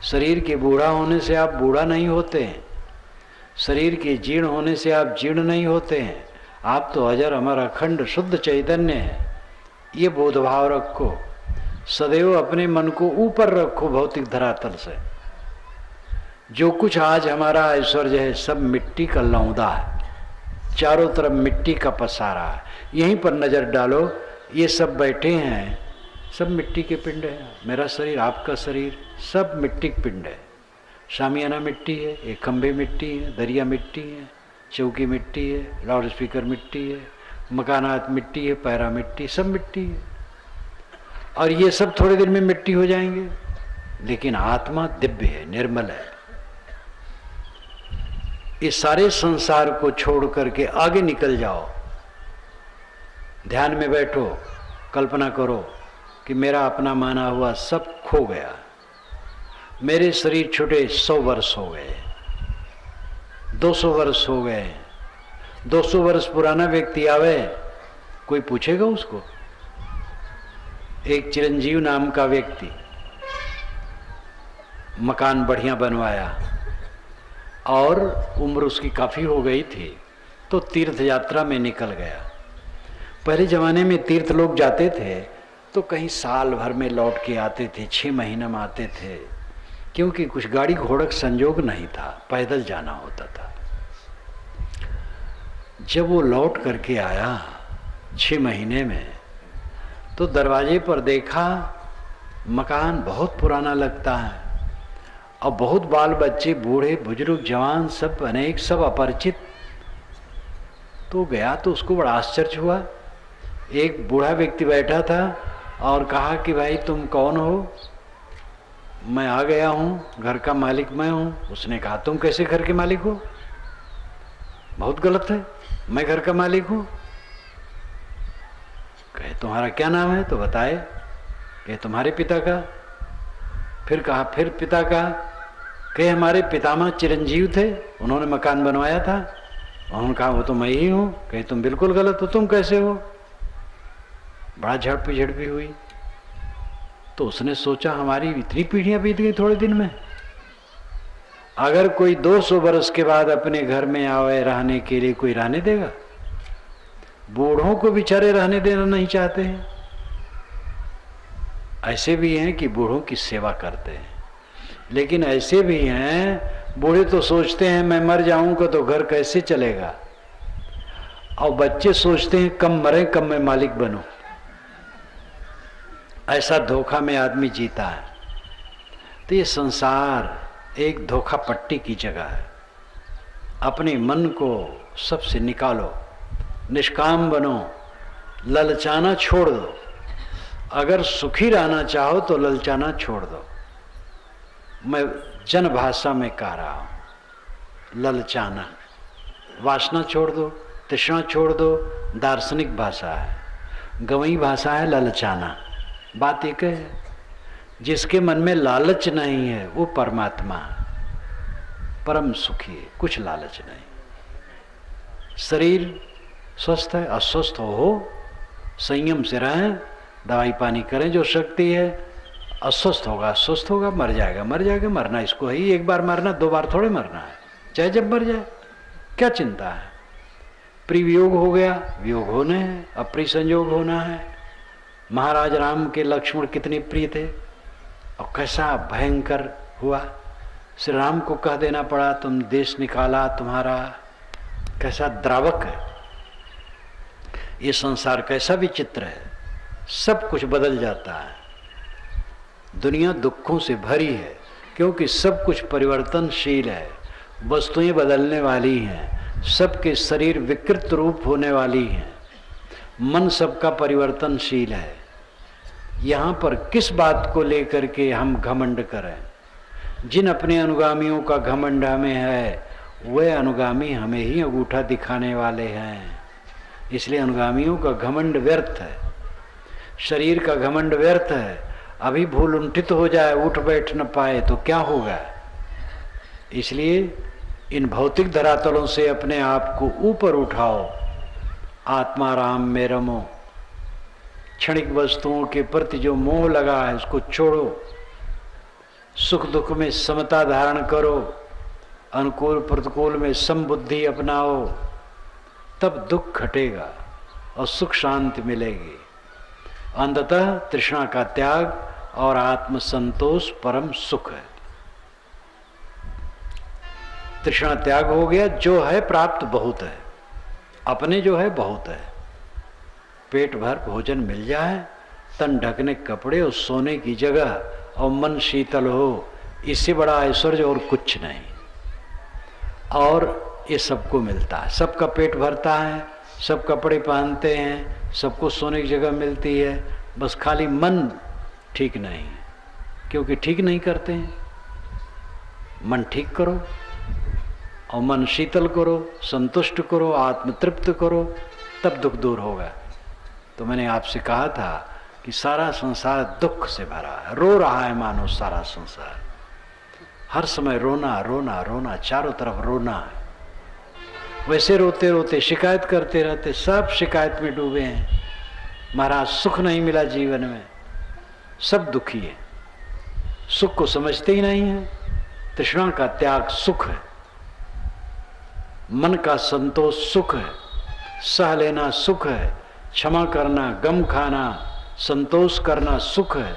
शरीर के बूढ़ा होने से आप बूढ़ा नहीं होते हैं, शरीर के जीर्ण होने से आप जीर्ण नहीं होते हैं। आप तो अजर अमर अखंड शुद्ध चैतन्य हैं। ये बोधभाव रखो, सदैव अपने मन को ऊपर रखो भौतिक धरातल से। जो कुछ आज हमारा ऐश्वर्य है सब मिट्टी का लौंदा है, चारों तरफ मिट्टी का पसारा है। यहीं पर नजर डालो, ये सब बैठे हैं, सब मिट्टी के पिंड हैं। मेरा शरीर, आपका शरीर, सब मिट्टी के पिंड है। शामियाना मिट्टी है, एक खंभे मिट्टी है, दरिया मिट्टी है, चौकी मिट्टी है, लाउड स्पीकर मिट्टी है, मकानात मिट्टी है, पैरा मिट्टी, सब मिट्टी है। और ये सब थोड़े दिन में मिट्टी हो जाएंगे, लेकिन आत्मा दिव्य है, निर्मल है। इस सारे संसार को छोड़ करके आगे निकल जाओ, ध्यान में बैठो, कल्पना करो कि मेरा अपना माना हुआ सब खो गया, मेरे शरीर छूटे 100 वर्ष हो गए, 200 वर्ष हो गए। 200 वर्ष पुराना व्यक्ति आवे, कोई पूछेगा उसको? एक चिरंजीव नाम का व्यक्ति, मकान बढ़िया बनवाया और उम्र उसकी काफ़ी हो गई थी, तो तीर्थ यात्रा में निकल गया। पहले ज़माने में तीर्थ लोग जाते थे तो कहीं साल भर में लौट के आते थे, 6 महीने में आते थे, क्योंकि कुछ गाड़ी घोड़ा संजोग नहीं था, पैदल जाना होता था। जब वो लौट करके आया 6 महीने में, तो दरवाजे पर देखा मकान बहुत पुराना लगता है, और बहुत बाल बच्चे, बूढ़े बुजुर्ग, जवान, सब अनेक, सब अपरिचित तो गया तो उसको बड़ा आश्चर्य हुआ। एक बूढ़ा व्यक्ति बैठा था और कहा कि भाई तुम कौन हो? मैं आ गया हूँ, घर का मालिक मैं हूँ। उसने कहा तुम कैसे घर के मालिक हो? बहुत गलत है, मैं घर का मालिक हूँ। कहे तुम्हारा क्या नाम है? तो बताए कि तुम्हारे पिता का। फिर कहा फिर पिता का? कहे हमारे पितामह चिरंजीव थे, उन्होंने मकान बनवाया था। उन्होंने कहा वो तो मैं ही हूँ। कहे तुम बिल्कुल गलत हो, तुम कैसे हो? बड़ा झड़पी हुई। तो उसने सोचा हमारी इतनी पीढ़ियां बीत गई थोड़े दिन में। अगर कोई 200 वर्ष के बाद अपने घर में आवे रहने के लिए, कोई रहने देगा? बूढ़ों को बेचारे रहने देना नहीं चाहते हैं। ऐसे भी हैं कि बूढ़ों की सेवा करते हैं, लेकिन ऐसे भी हैं बूढ़े तो सोचते हैं मैं मर जाऊंगा तो घर कैसे चलेगा, और बच्चे सोचते हैं कम मरे कम मैं मालिक बनूं। ऐसा धोखा में आदमी जीता है। तो ये संसार एक धोखा पट्टी की जगह है। अपने मन को सबसे निकालो, निष्काम बनो, ललचाना छोड़ दो। अगर सुखी रहना चाहो तो ललचाना छोड़ दो। मैं जन भाषा में कह रहा हूं, ललचाना, वासना छोड़ दो, तृष्णा छोड़ दो। दार्शनिक भाषा है, गंवई भाषा है ललचाना। बात एक है, जिसके मन में लालच नहीं है वो परमात्मा परम सुखी है, कुछ लालच नहीं। शरीर स्वस्थ है, अस्वस्थ हो संयम से रहें, दवाई पानी करें जो शक्ति है। अस्वस्थ होगा, मर जाएगा, मरना इसको है ही। एक बार मरना, 2 बार थोड़े मरना है, चाहे जब मर जाए, क्या चिंता है। प्रिवियोग हो गया, वियोग होने हैं, अप्रिय संयोग होना है। महाराज राम के लक्ष्मण कितने प्रिय थे और कैसा भयंकर हुआ। श्री राम को कह देना पड़ा तुम देश निकाला तुम्हारा, कैसा द्रावक है ये संसार, कैसा विचित्र है। सब कुछ बदल जाता है। दुनिया दुखों से भरी है क्योंकि सब कुछ परिवर्तनशील है, वस्तुएं बदलने वाली हैं, सबके शरीर विकृत रूप होने वाली हैं, मन सबका परिवर्तनशील है। यहाँ पर किस बात को लेकर के हम घमंड करें? जिन अपने अनुगामियों का घमंड हमें है, वे अनुगामी हमें ही अंगूठा दिखाने वाले हैं। इसलिए अनुगामियों का घमंड व्यर्थ है, शरीर का घमंड व्यर्थ है। अभी भूल उंठित हो जाए, उठ बैठ न पाए तो क्या होगा। इसलिए इन भौतिक धरातलों से अपने आप को ऊपर उठाओ, आत्मा राम में रमो। क्षणिक वस्तुओं के प्रति जो मोह लगा है उसको छोड़ो, सुख दुख में समता धारण करो, अनुकूल प्रतिकूल में समबुद्धि अपनाओ, तब दुख घटेगा और सुख शांति मिलेगी। अंततः तृष्णा का त्याग और आत्म संतोष परम सुख है। तृष्णा त्याग हो गया, जो है प्राप्त बहुत है, अपने जो है बहुत है। पेट भर भोजन मिल जाए, तन ढकने कपड़े और सोने की जगह और मन शीतल हो, इससे बड़ा ऐश्वर्य और कुछ नहीं। और ये सबको मिलता है, सबका पेट भरता है, सब कपड़े पहनते हैं, सबको सोने की जगह मिलती है, बस खाली मन ठीक नहीं, क्योंकि ठीक नहीं करते हैं। मन ठीक करो और मन शीतल करो, संतुष्ट करो, आत्मतृप्त करो, तब दुख दूर होगा। तो मैंने आपसे कहा था कि सारा संसार दुख से भरा है, रो रहा है मानो सारा संसार, हर समय रोना रोना रोना, चारों तरफ रोना है। वैसे रोते रोते शिकायत करते रहते, सब शिकायत में डूबे हैं। महाराज सुख नहीं मिला जीवन में, सब दुखी है, सुख को समझते ही नहीं है। तृष्णा का त्याग सुख है, मन का संतोष सुख है, सह लेना सुख है, क्षमा करना, गम खाना, संतोष करना सुख है।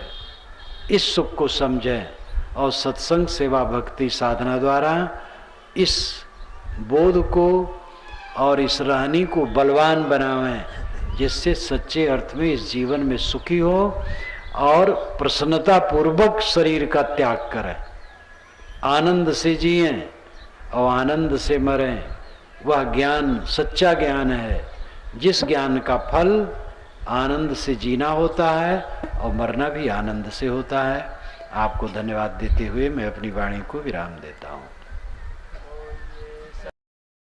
इस सुख को समझें और सत्संग सेवा भक्ति साधना द्वारा इस बोध को और इस रहनी को बलवान बनावें, जिससे सच्चे अर्थ में इस जीवन में सुखी हो और प्रसन्नता पूर्वक शरीर का त्याग करें, आनंद से जिएं और आनंद से मरें। वह ज्ञान सच्चा ज्ञान है, जिस ज्ञान का फल आनंद से जीना होता है और मरना भी आनंद से होता है। आपको धन्यवाद देते हुए मैं अपनी वाणी को विराम देता हूँ।